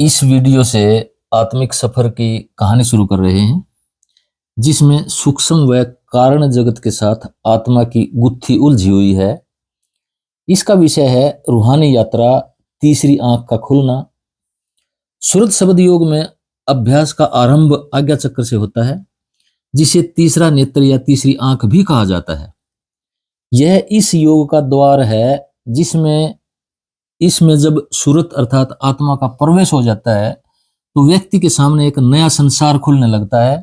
इस वीडियो से आत्मिक सफर की कहानी शुरू कर रहे हैं, जिसमें सूक्ष्म व कारण जगत के साथ आत्मा की गुत्थी उलझी हुई है। इसका विषय है रूहानी यात्रा, तीसरी आंख का खुलना। सुरत शब्द योग में अभ्यास का आरंभ आज्ञा चक्र से होता है, जिसे तीसरा नेत्र या तीसरी आंख भी कहा जाता है। यह इस योग का द्वार है जिसमें इसमें जब सूरत अर्थात आत्मा का प्रवेश हो जाता है तो व्यक्ति के सामने एक नया संसार खुलने लगता है।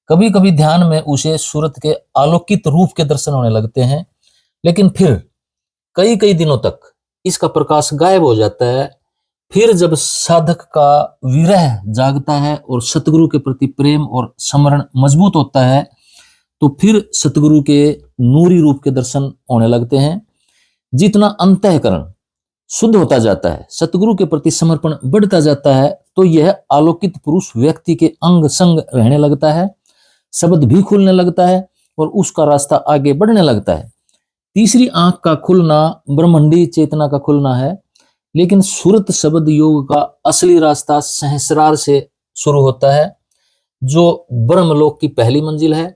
कभी कभी ध्यान में उसे सूरत के आलोकित रूप के दर्शन होने लगते हैं, लेकिन फिर कई कई दिनों तक इसका प्रकाश गायब हो जाता है। फिर जब साधक का विरह जागता है और सतगुरु के प्रति प्रेम और स्मरण मजबूत होता है, तो फिर सतगुरु के नूरी रूप के दर्शन होने लगते हैं। जितना अंतःकरण शुद्ध होता जाता है, सतगुरु के प्रति समर्पण बढ़ता जाता है, तो यह आलोकित पुरुष व्यक्ति के अंग संग रहने लगता है। शब्द भी खुलने लगता है और उसका रास्ता आगे बढ़ने लगता है। तीसरी आंख का खुलना ब्रह्मांडी चेतना का खुलना है, लेकिन सूरत शब्द योग का असली रास्ता सहस्रार से शुरू होता है, जो ब्रह्मलोक की पहली मंजिल है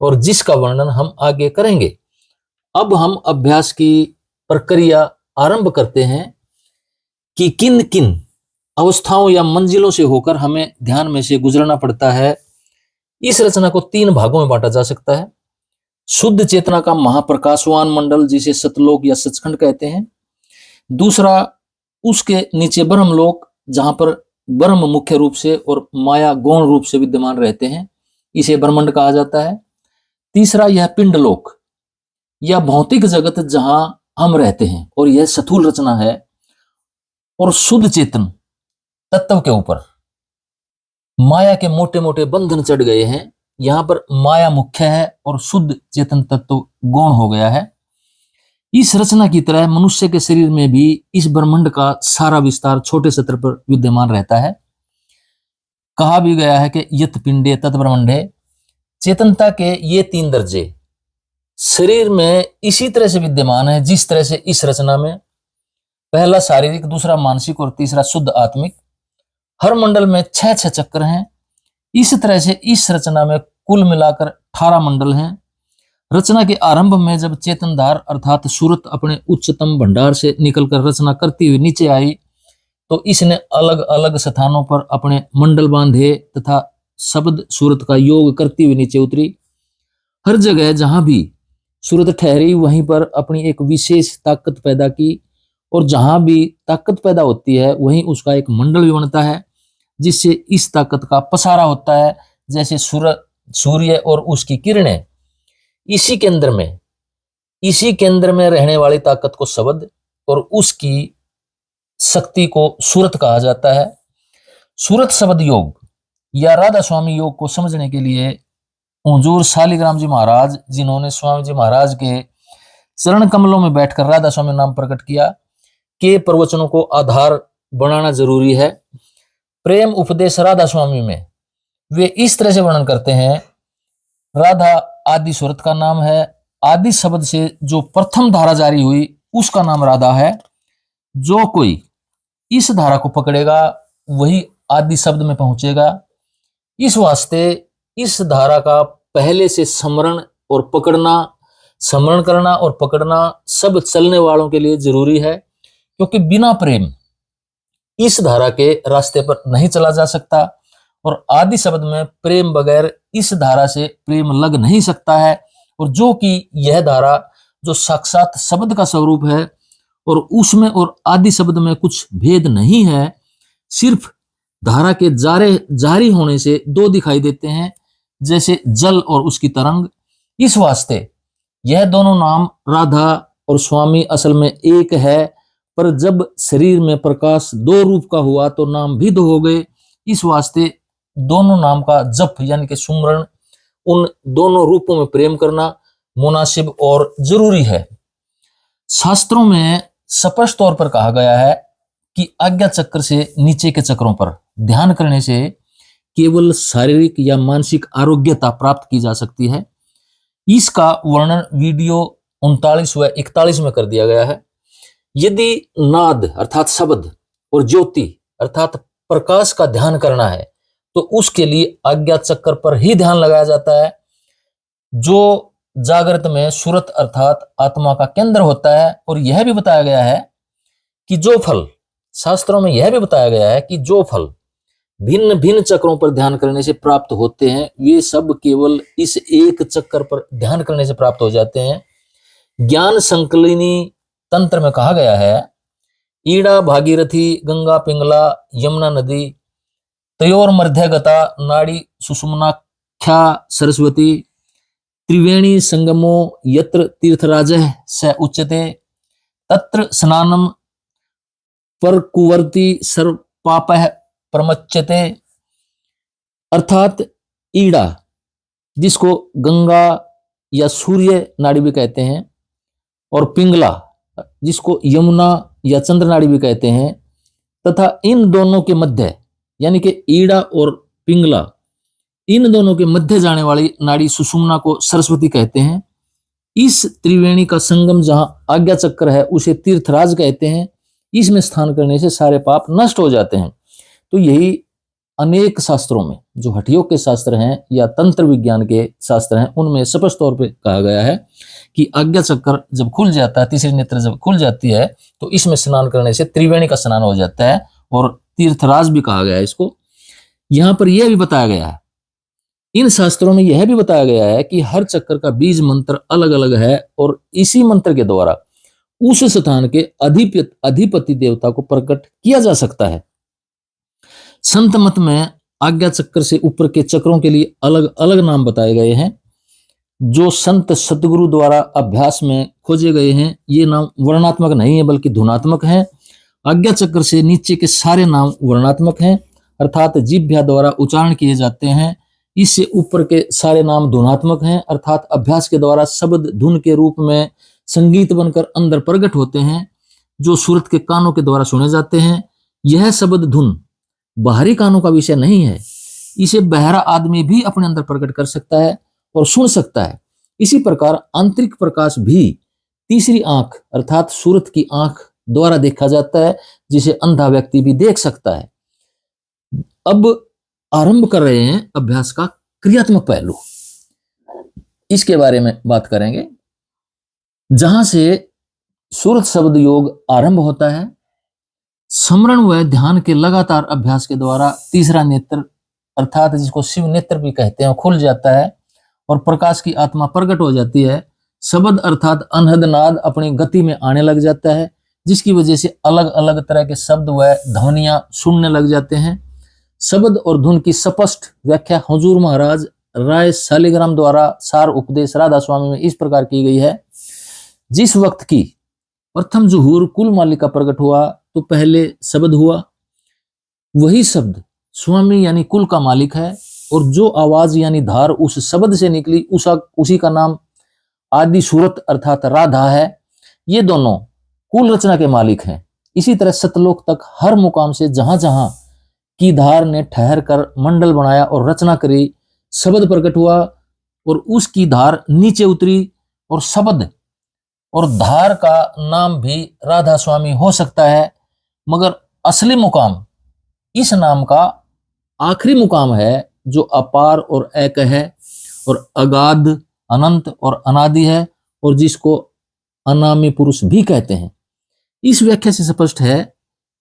और जिसका वर्णन हम आगे करेंगे। अब हम अभ्यास की प्रक्रिया आरंभ करते हैं कि किन किन अवस्थाओं या मंजिलों से होकर हमें ध्यान में से गुजरना पड़ता है। इस रचना को 3 भागों में बांटा जा सकता है। शुद्ध चेतना का महाप्रकाशवान मंडल, जिसे सतलोक या सचखंड कहते हैं। दूसरा, उसके नीचे ब्रह्मलोक, जहां पर ब्रह्म मुख्य रूप से और माया गौण रूप से विद्यमान रहते हैं, इसे ब्रह्मांड कहा जाता है। तीसरा, यह पिंडलोक या भौतिक जगत जहां हम रहते हैं, और यह स्थूल रचना है। और शुद्ध चेतन तत्व के ऊपर माया के मोटे मोटे बंधन चढ़ गए हैं। यहां पर माया मुख्य है और शुद्ध चेतन तत्व गौण हो गया है। इस रचना की तरह मनुष्य के शरीर में भी इस ब्रह्मांड का सारा विस्तार छोटे स्तर पर विद्यमान रहता है। कहा भी गया है कि यत पिंडे तत् ब्रह्मांडे। चेतनता के ये 3 दर्जे शरीर में इसी तरह से विद्यमान है जिस तरह से इस रचना में। पहला शारीरिक, दूसरा मानसिक और तीसरा शुद्ध आत्मिक। हर मंडल में 6-6 चक्र हैं। इस तरह से इस रचना में कुल मिलाकर 18 मंडल हैं। रचना के आरंभ में जब चेतनधार अर्थात सूरत अपने उच्चतम भंडार से निकलकर रचना करती हुई नीचे आई, तो इसने अलग अलग स्थानों पर अपने मंडल बांधे तथा शब्द सूरत का योग करती हुई नीचे उतरी। हर जगह जहां भी सूरत ठहरी वहीं पर अपनी एक विशेष ताकत पैदा की, और जहां भी ताकत पैदा होती है वहीं उसका एक मंडल भी बनता है, जिससे इस ताकत का पसारा होता है। जैसे सूर्य और उसकी किरणें, इसी केंद्र में रहने वाली ताकत को शब्द और उसकी शक्ति को सूरत कहा जाता है। सूरत शब्द योग या राधा स्वामी योग को समझने के लिए हुजूर शालिग्राम जी महाराज, जिन्होंने स्वामी जी महाराज के चरण कमलों में बैठकर राधा स्वामी नाम प्रकट किया, के प्रवचनों को आधार बनाना जरूरी है। प्रेम उपदेश राधा स्वामी में वे इस तरह से वर्णन करते हैं। राधा आदि सूरत का नाम है। आदि शब्द से जो प्रथम धारा जारी हुई उसका नाम राधा है। जो कोई इस धारा को पकड़ेगा वही आदि शब्द में पहुंचेगा। इस वास्ते इस धारा का पहले से स्मरण करना और पकड़ना सब चलने वालों के लिए जरूरी है, क्योंकि बिना प्रेम इस धारा के रास्ते पर नहीं चला जा सकता। और आदि शब्द में प्रेम बगैर इस धारा से प्रेम लग नहीं सकता है। और जो कि यह धारा जो साक्षात शब्द का स्वरूप है, और उसमें और आदि शब्द में कुछ भेद नहीं है, सिर्फ धारा के जारी होने से 2 दिखाई देते हैं, जैसे जल और उसकी तरंग। इस वास्ते यह दोनों नाम राधा और स्वामी असल में एक है, पर जब शरीर में प्रकाश 2 रूप का हुआ तो नाम भी 2 हो गए। इस वास्ते दोनों नाम का जप यानी कि सुमरण, उन दोनों रूपों में प्रेम करना मुनासिब और जरूरी है। शास्त्रों में स्पष्ट तौर पर कहा गया है कि आज्ञा चक्र से नीचे के चक्रों पर ध्यान करने से केवल शारीरिक या मानसिक आरोग्यता प्राप्त की जा सकती है। इसका वर्णन वीडियो 39 व 41 में कर दिया गया है। यदि नाद अर्थात शब्द और ज्योति अर्थात प्रकाश का ध्यान करना है तो उसके लिए आज्ञा चक्र पर ही ध्यान लगाया जाता है, जो जागृत में सूरत अर्थात आत्मा का केंद्र होता है। और यह भी बताया गया है कि जो फल, शास्त्रों में यह भी बताया गया है कि जो फल भिन्न भिन्न चक्रों पर ध्यान करने से प्राप्त होते हैं वे सब केवल इस एक चक्र पर ध्यान करने से प्राप्त हो जाते हैं। ज्ञान संकलिनी तंत्र में कहा गया है, ईड़ा भागीरथी गंगा पिंगला यमुना नदी तयोर मध्यगता नाड़ी सुषुम्नाख्या सरस्वती त्रिवेणी संगमो यत्र तीर्थराजः स उच्यते तत्र स्नानम परकुवर्ती सर्व पापः प्रमच्यते। अर्थात ईड़ा, जिसको गंगा या सूर्य नाड़ी भी कहते हैं, और पिंगला, जिसको यमुना या चंद्र नाड़ी भी कहते हैं, तथा इन दोनों के मध्य यानी कि ईड़ा और पिंगला, इन दोनों के मध्य जाने वाली नाड़ी सुषुम्ना को सरस्वती कहते हैं। इस त्रिवेणी का संगम जहां आज्ञा चक्र है उसे तीर्थराज कहते हैं। इसमें स्नान करने से सारे पाप नष्ट हो जाते हैं। तो यही अनेक शास्त्रों में, जो हठयोग के शास्त्र हैं या तंत्र विज्ञान के शास्त्र हैं, उनमें स्पष्ट तौर पे कहा गया है कि आज्ञा चक्र जब खुल जाता है, तीसरी नेत्र जब खुल जाती है, तो इसमें स्नान करने से त्रिवेणी का स्नान हो जाता है और तीर्थराज भी कहा गया है इसको। यहां पर यह भी बताया गया है, इन शास्त्रों में यह भी बताया गया है कि हर चक्र का बीज मंत्र अलग अलग है और इसी मंत्र के द्वारा उस स्थान के अधिपति देवता को प्रकट किया जा सकता है। संत मत में आज्ञा चक्र से ऊपर के चक्रों के लिए अलग अलग नाम बताए गए हैं, जो संत सतगुरु द्वारा अभ्यास में खोजे गए हैं। ये नाम वर्णात्मक नहीं है बल्कि धुनात्मक हैं। आज्ञा चक्र से नीचे के सारे नाम वर्णात्मक हैं, अर्थात जिह्वा द्वारा उच्चारण किए जाते हैं। इससे ऊपर के सारे नाम धुनात्मक हैं, अर्थात अभ्यास के द्वारा शब्द धुन के रूप में संगीत बनकर अंदर प्रकट होते हैं, जो सूरत के कानों के द्वारा सुने जाते हैं। यह शब्द धुन बाहरी कानों का विषय नहीं है, इसे बहरा आदमी भी अपने अंदर प्रकट कर सकता है और सुन सकता है। इसी प्रकार आंतरिक प्रकाश भी तीसरी आंख अर्थात सूरत की आंख द्वारा देखा जाता है, जिसे अंधा व्यक्ति भी देख सकता है। अब आरंभ कर रहे हैं अभ्यास का क्रियात्मक पहलू, इसके बारे में बात करेंगे। जहां से सूरत शब्द योग आरंभ होता है, स्मरण व ध्यान के लगातार अभ्यास के द्वारा तीसरा नेत्र अर्थात जिसको शिव नेत्र भी कहते हैं खुल जाता है और प्रकाश की आत्मा प्रकट हो जाती है। शब्द अर्थात अनहद नाद अपनी गति में आने लग जाता है, जिसकी वजह से अलग अलग तरह के शब्द व ध्वनियां सुनने लग जाते हैं। शब्द और धुन की स्पष्ट व्याख्या हुजूर महाराज राय शालिग्राम द्वारा सार उपदेश राधा स्वामी में इस प्रकार की गई है। जिस वक्त की प्रथम जुहूर कुल मालिका प्रकट हुआ तो पहले शब्द हुआ, वही शब्द स्वामी यानी कुल का मालिक है, और जो आवाज यानी धार उस शब्द से निकली उसी का नाम आदि सूरत अर्थात राधा है। ये दोनों कुल रचना के मालिक हैं। इसी तरह सतलोक तक हर मुकाम से जहां जहां की धार ने ठहर कर मंडल बनाया और रचना करी, शब्द प्रकट हुआ और उसकी धार नीचे उतरी, और शब्द और धार का नाम भी राधा स्वामी हो सकता है, मगर असली मुकाम इस नाम का आखिरी मुकाम है, जो अपार और एक है और अगाध अनंत और अनादि है, और जिसको अनामी पुरुष भी कहते हैं। इस व्याख्या से स्पष्ट है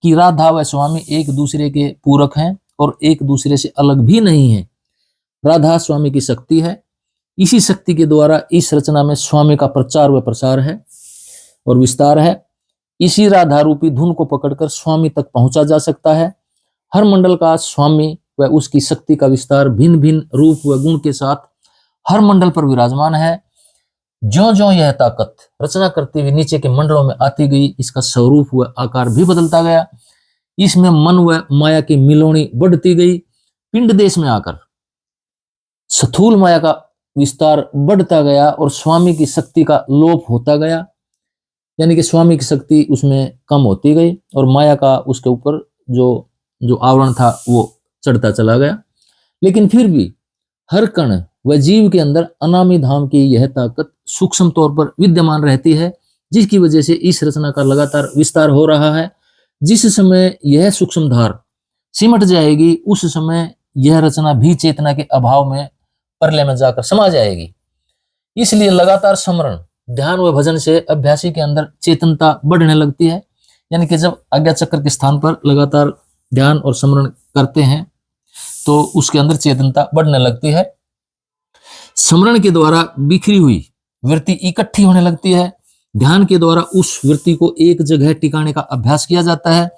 कि राधा व स्वामी एक दूसरे के पूरक हैं और एक दूसरे से अलग भी नहीं है। राधा स्वामी की शक्ति है, इसी शक्ति के द्वारा इस रचना में स्वामी का प्रचार व प्रसार है और विस्तार है। इसी राधा रूपी धुन को पकड़कर स्वामी तक पहुंचा जा सकता है। हर मंडल का स्वामी व उसकी शक्ति का विस्तार भिन्न भिन्न रूप व गुण के साथ हर मंडल पर विराजमान है। ज्यों ज्यों यह ताकत रचना करते हुए नीचे के मंडलों में आती गई, इसका स्वरूप व आकार भी बदलता गया। इसमें मन व माया की मिलोनी बढ़ती गई। पिंड देश में आकर स्थूल माया का विस्तार बढ़ता गया और स्वामी की शक्ति का लोप होता गया, यानी कि स्वामी की शक्ति उसमें कम होती गई और माया का उसके ऊपर जो आवरण था वो चढ़ता चला गया। लेकिन फिर भी हर कण व जीव के अंदर अनामी धाम की यह ताकत सूक्ष्म तौर पर विद्यमान रहती है, जिसकी वजह से इस रचना का लगातार विस्तार हो रहा है। जिस समय यह सूक्ष्म धार सिमट जाएगी, उस समय यह रचना भी चेतना के अभाव में प्रलय में जाकर समा जाएगी। इसलिए लगातार स्मरण, ध्यान व भजन से अभ्यासी के अंदर चेतनता बढ़ने लगती है। यानी कि जब आज्ञा चक्र के स्थान पर लगातार ध्यान और स्मरण करते हैं तो उसके अंदर चेतनता बढ़ने लगती है। स्मरण के द्वारा बिखरी हुई वृत्ति इकट्ठी होने लगती है। ध्यान के द्वारा उस वृत्ति को एक जगह टिकाने का अभ्यास किया जाता है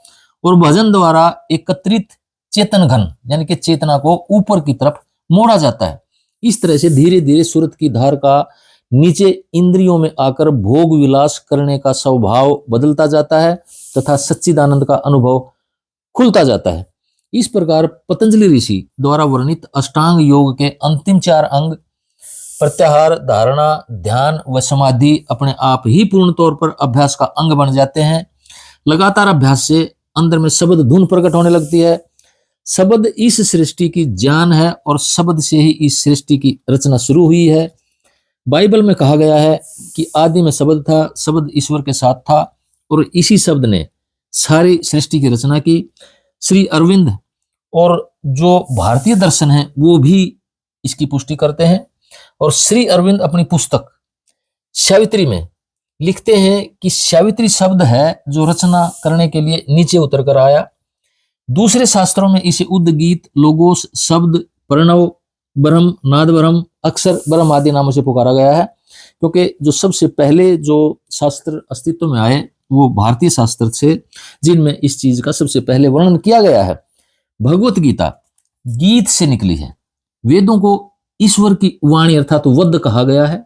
और भजन द्वारा एकत्रित चेतन घन यानी कि चेतना को ऊपर की तरफ मोड़ा जाता है। इस तरह से धीरे धीरे सूरत की धार का नीचे इंद्रियों में आकर भोग विलास करने का स्वभाव बदलता जाता है तथा सच्चिदानंद का अनुभव खुलता जाता है। इस प्रकार पतंजलि ऋषि द्वारा वर्णित अष्टांग योग के अंतिम 4 अंग प्रत्याहार, धारणा, ध्यान व समाधि अपने आप ही पूर्ण तौर पर अभ्यास का अंग बन जाते हैं। लगातार अभ्यास से अंदर में शब्द धुन प्रकट होने लगती है। शब्द इस सृष्टि की जान है और शब्द से ही इस सृष्टि की रचना शुरू हुई है। बाइबल में कहा गया है कि आदि में शब्द था, शब्द ईश्वर के साथ था और इसी शब्द ने सारी सृष्टि की रचना की। श्री अरविंद और जो भारतीय दर्शन है वो भी इसकी पुष्टि करते हैं। और श्री अरविंद अपनी पुस्तक सावित्री में लिखते हैं कि सावित्री शब्द है जो रचना करने के लिए नीचे उतर कर आया। दूसरे शास्त्रों में इसे उद्गीत, लोगोस, शब्द, प्रणव, ब्रह्म, नाद ब्रह्म, अक्षर ब्रह्म आदि नामों से पुकारा गया है, क्योंकि जो सबसे पहले जो शास्त्र अस्तित्व में आए वो भारतीय शास्त्र थे जिनमें इस चीज का सबसे पहले वर्णन किया गया है। भगवत गीता गीत से निकली है। वेदों को ईश्वर की वाणी अर्थात वद कहा गया है।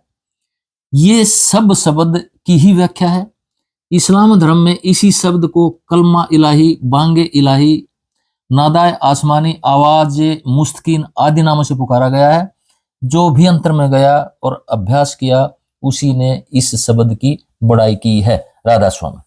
ये सब शब्द की ही व्याख्या है। इस्लाम धर्म में इसी शब्द को कलमा इलाही, बांगे इलाही, नादाए आसमानी, आवाज मुस्तकीन आदि नामों से पुकारा गया है। जो भी अंतर में गया और अभ्यास किया उसी ने इस शब्द की बड़ाई की है। राधा स्वामी।